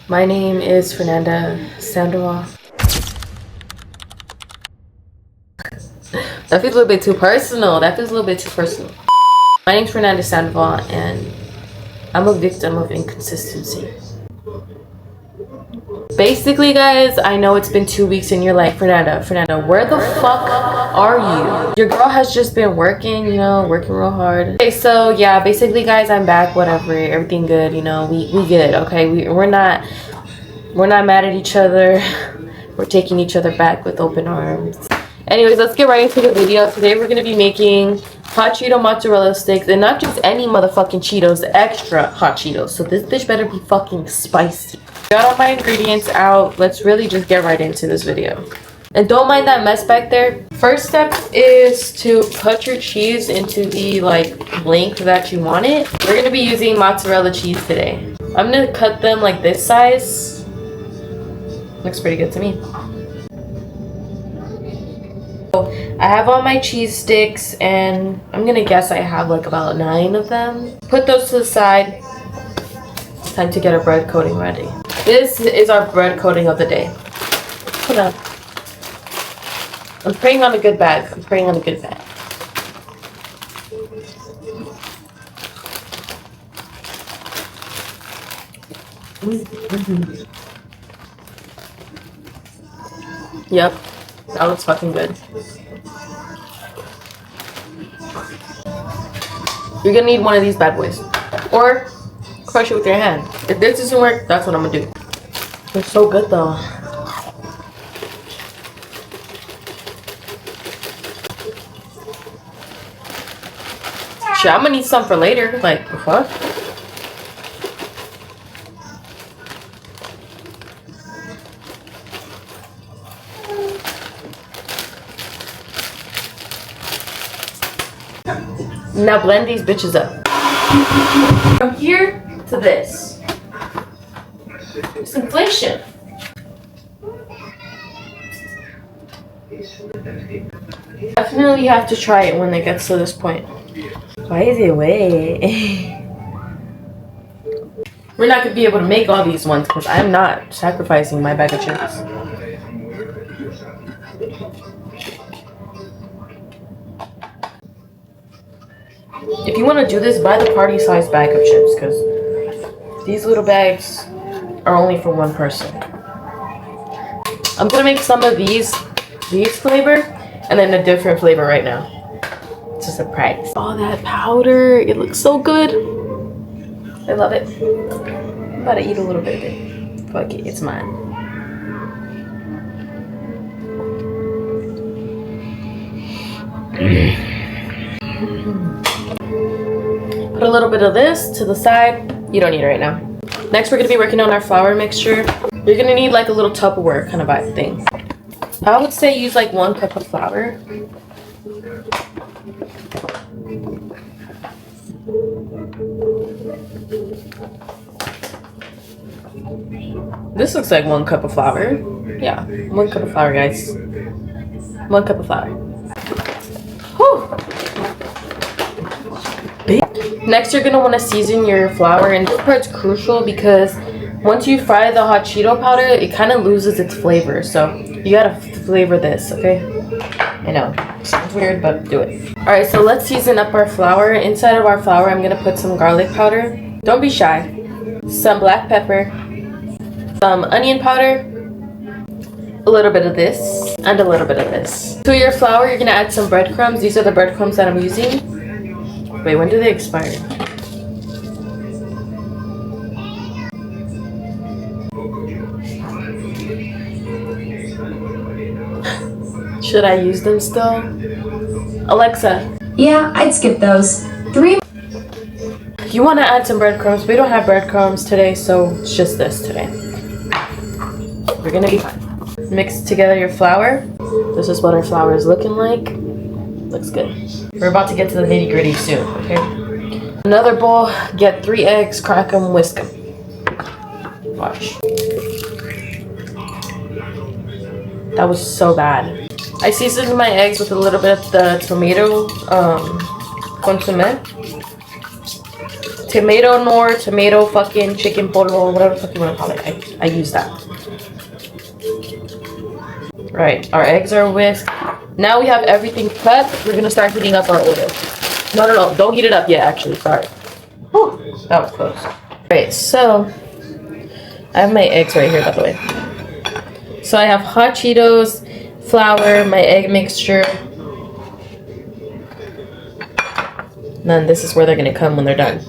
My name is Fernanda Sandoval. That feels a little bit too personal. My name's Fernanda Sandoval, and I'm a victim of inconsistency. Basically, guys, I know it's been 2 weeks and you're like, Fernanda, where the fuck are you? Your girl has just been working, you know, working real hard. Okay, so yeah, basically, guys, I'm back, whatever, everything good, you know, we good, okay? We're not mad at each other. We're taking each other back with open arms. Anyways, let's get right into the video. Today we're gonna be making hot Cheeto mozzarella sticks, and not just any motherfucking Cheetos, extra hot Cheetos. So this bitch better be fucking spicy. Got all my ingredients out. Let's really just get right into this video. And don't mind that mess back there. First step is to put your cheese into the length that you want it. We're gonna be using mozzarella cheese today. I'm gonna cut them like this size. Looks pretty good to me. I have all my cheese sticks, and I'm gonna guess I have like about 9 of them. Put those to the side. It's time to get our bread coating ready. This is our bread coating of the day. Hold on. I'm praying on a good bag. Yep, that looks fucking good. You're gonna need one of these bad boys, or crush it with your hand. If this doesn't work, that's what I'm gonna do. They're so good though. Shit, I'm gonna need some for later. Like, what? Now blend these bitches up. From here to this. It's inflation. Definitely you have to try it when it gets to this point. Why is it wet? We're not gonna be able to make all these ones because I'm not sacrificing my bag of chips. If you want to do this, buy the party size bag of chips, because these little bags are only for one person. I'm gonna make some of these flavor, and then a different flavor right now. It's a surprise. All that powder, it looks so good. I love it. I'm about to eat a little bit of it. Fuck it, it's mine. Put a little bit of this to the side. You don't need it right now. Next, we're gonna be working on our flour mixture. You're gonna need like a little Tupperware kind of vibe thing. I would say use like 1 cup of flour. This looks like 1 cup of flour. Yeah, 1 cup of flour, guys. 1 cup of flour. Whew. Next, you're gonna want to season your flour, and this part's crucial because once you fry the hot Cheeto powder, it kind of loses its flavor. So you gotta flavor this, okay? I know, sounds weird, but do it. All right, so let's season up our flour. Inside of our flour, I'm gonna put some garlic powder. Don't be shy. Some black pepper, some onion powder, a little bit of this, and a little bit of this. To your flour, you're gonna add some breadcrumbs. These are the breadcrumbs that I'm using. Wait, when do they expire? Should I use them still? Alexa. Yeah, I'd skip those. 3. You want to add some breadcrumbs? We don't have breadcrumbs today, so it's just this today. We're gonna be fine. Mix together your flour. This is what our flour is looking like. Looks good. We're about to get to the nitty gritty soon, okay? Another bowl, get 3 eggs, crack them, whisk them. Watch. That was so bad. I seasoned my eggs with a little bit of the tomato consomme. tomato nor, tomato fucking chicken polvo, whatever the fuck you want to call it. I use that. Right, our eggs are whisked. Now we have everything prepped. We're gonna start heating up our oil. No, don't heat it up yet, actually, sorry. Whew, that was close. Right, so I have my eggs right here, by the way. So I have hot Cheetos, flour, my egg mixture. And then this is where they're gonna come when they're done.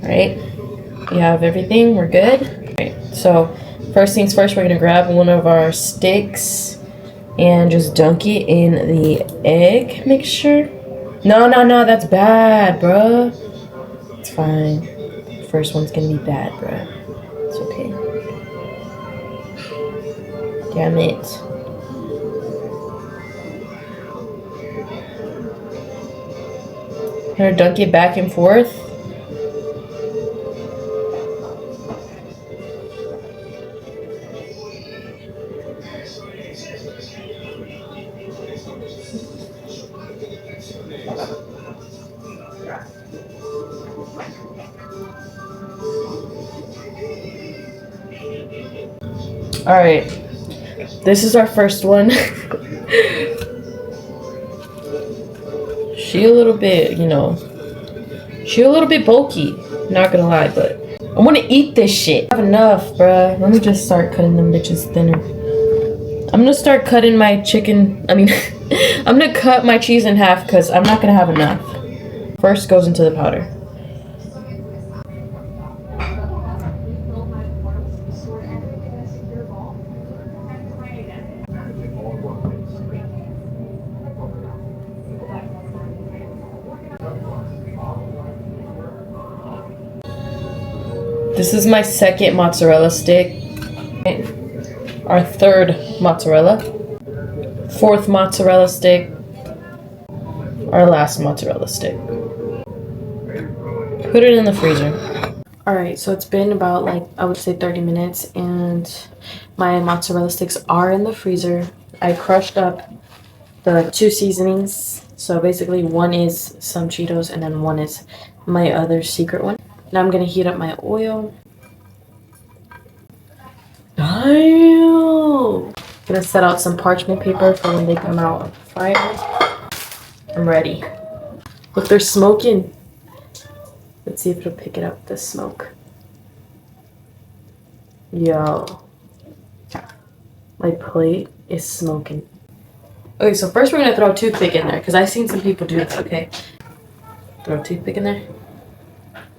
Alright, we have everything, we're good. Alright, so first things first, we're gonna grab one of our sticks and just dunk it in the egg mixture. No, that's bad, bruh. It's fine. The first one's gonna be bad, bruh. It's okay. Damn it. I'm gonna dunk it back and forth. Alright, this is our first one. She a little bit, you know, she a little bit bulky, not gonna lie, but I wanna eat this shit. I have enough, bruh. Let me just start cutting them bitches thinner. I'm gonna start cutting my chicken, I'm gonna cut my cheese in half because I'm not gonna have enough. First goes into the powder. This is my second mozzarella stick. Our third mozzarella. Fourth mozzarella stick. Our last mozzarella stick. Put it in the freezer. Alright, so it's been about like, I would say 30 minutes and my mozzarella sticks are in the freezer. I crushed up the 2 seasonings. So basically one is some Cheetos and then one is my other secret one. Now I'm gonna heat up my oil. Damn! Gonna set out some parchment paper for when they come out of the fryer. I'm ready. Look, they're smoking. Let's see if it'll pick it up, the smoke. Yo. My plate is smoking. Okay, so first we're gonna throw a toothpick in there because I've seen some people do this, okay? Throw a toothpick in there.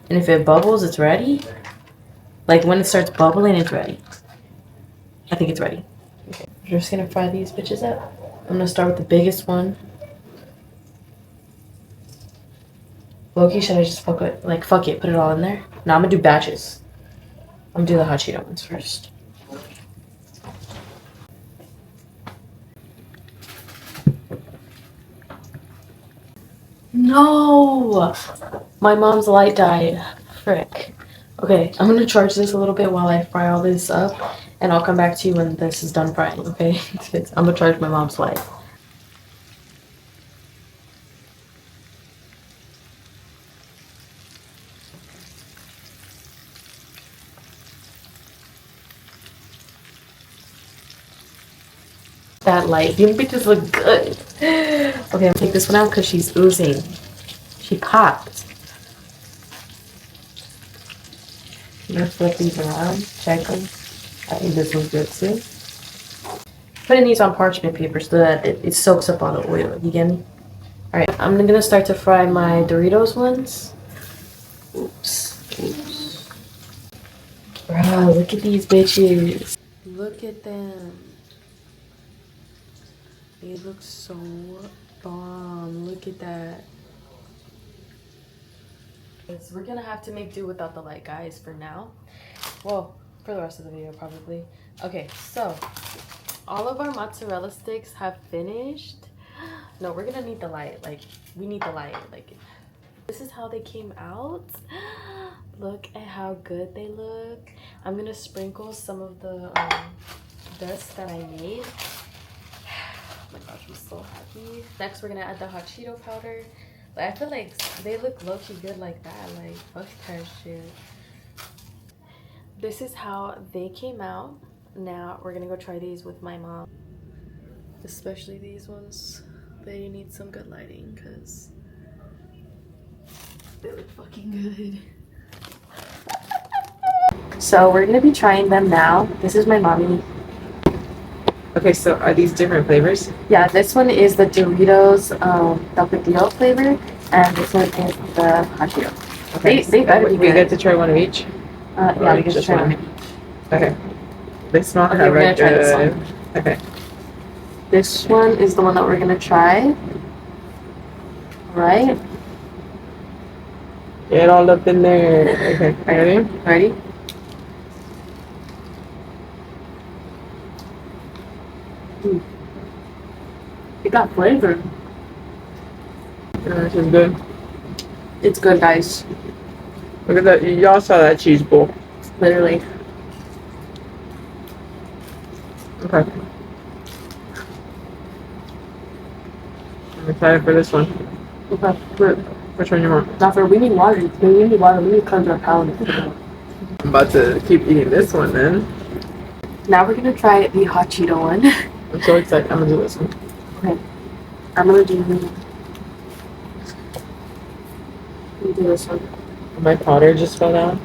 And if it bubbles, it's ready. Like when it starts bubbling, it's ready. I think it's ready. Okay, we're just gonna fry these bitches up. I'm gonna start with the biggest one. Loki, should I just fuck it? Like, fuck it, put it all in there? No, I'm gonna do batches. I'm gonna do the hot Cheeto ones first. No! My mom's light died. Frick. Okay, I'm gonna charge this a little bit while I fry all this up, and I'll come back to you when this is done frying, okay? I'm gonna charge my mom's light. That light. These bitches look good. Okay, I'm gonna take this one out because she's oozing. She popped. I'm gonna flip these around, check them. I think this one's good too. Putting these on parchment paper so that it soaks up all the oil. You get me? Alright, I'm gonna start to fry my Doritos ones. Oops. Bro, look at these bitches. Look at them. They look so bomb. Look at that. So we're gonna have to make do without the light, guys, for now. Well, for the rest of the video, probably. Okay, so all of our mozzarella sticks have finished. No, we're gonna need the light. Like, we need the light. Like, this is how they came out. Look at how good they look. I'm gonna sprinkle some of the dust that I made. Oh my gosh, I'm so happy. Next, we're gonna add the hot Cheeto powder. I feel like they look low-key good like that. Like, fuck that shit. This is how they came out. Now we're gonna go try these with my mom. Especially these ones. They need some good lighting because they look fucking good. So we're gonna be trying them now. This is my mommy. Okay, so are these different flavors? Yeah, this one is the Doritos tapatio flavor, and this one is the hachio. Okay, They better be we good. get to try one of each? Yeah, we get to just try one? one of each. Okay. They smell Okay, kind of we're gonna like try this good. one. Okay. This one is the one that we're gonna try. Right? Get all up in there. Okay, ready? Ready? It got flavor. This is good. It's good, guys. Look at that. Y'all saw that cheese bowl. Literally. Okay. I'm excited for this one. Okay. Which one you want? Not for we need water. We need water. We need to a pound. I'm about to keep eating this one then. Now we're gonna try the hot Cheeto one. I'm so excited. I'm gonna do this one. Okay. I'm gonna do this one. My powder just fell down.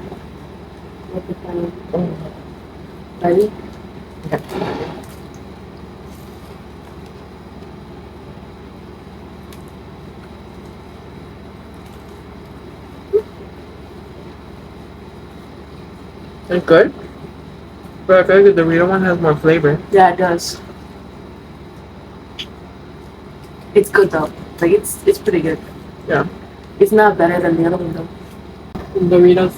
Oh. Ready? Okay. It's good, but I feel like the Dorito one has more flavor. Yeah, it does. It's good though. Like it's pretty good. Yeah. It's not better than the other one though. Doritos.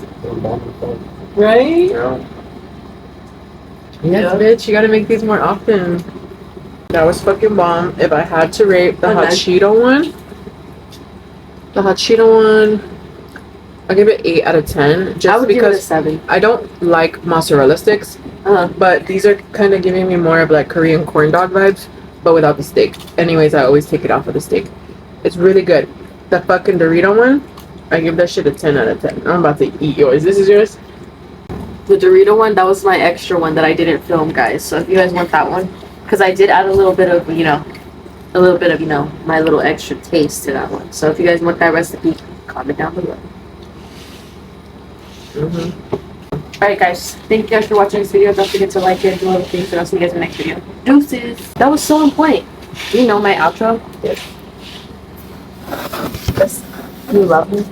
Right? Yeah. Yes, bitch. You gotta make these more often. That was fucking bomb. If I had to rate the hot Cheeto one, I'll give it 8 out of 10. Just I would because give it a 7. I don't like mozzarella sticks, but these are kind of giving me more of like Korean corn dog vibes, but without the steak. Anyways, I always take it off of the steak. It's really good. The fucking Dorito one, I give that shit a 10 out of 10. I'm about to eat yours. This is yours? The Dorito one, that was my extra one that I didn't film, guys. So if you guys want that one, because I did add a little bit of, my little extra taste to that one. So if you guys want that recipe, comment down below. Alright guys, thank you guys for watching this video. Don't forget to like it, do all the things, and I'll see you guys in the next video. Deuces! That was so on point. You know my outro? Yes. You love me?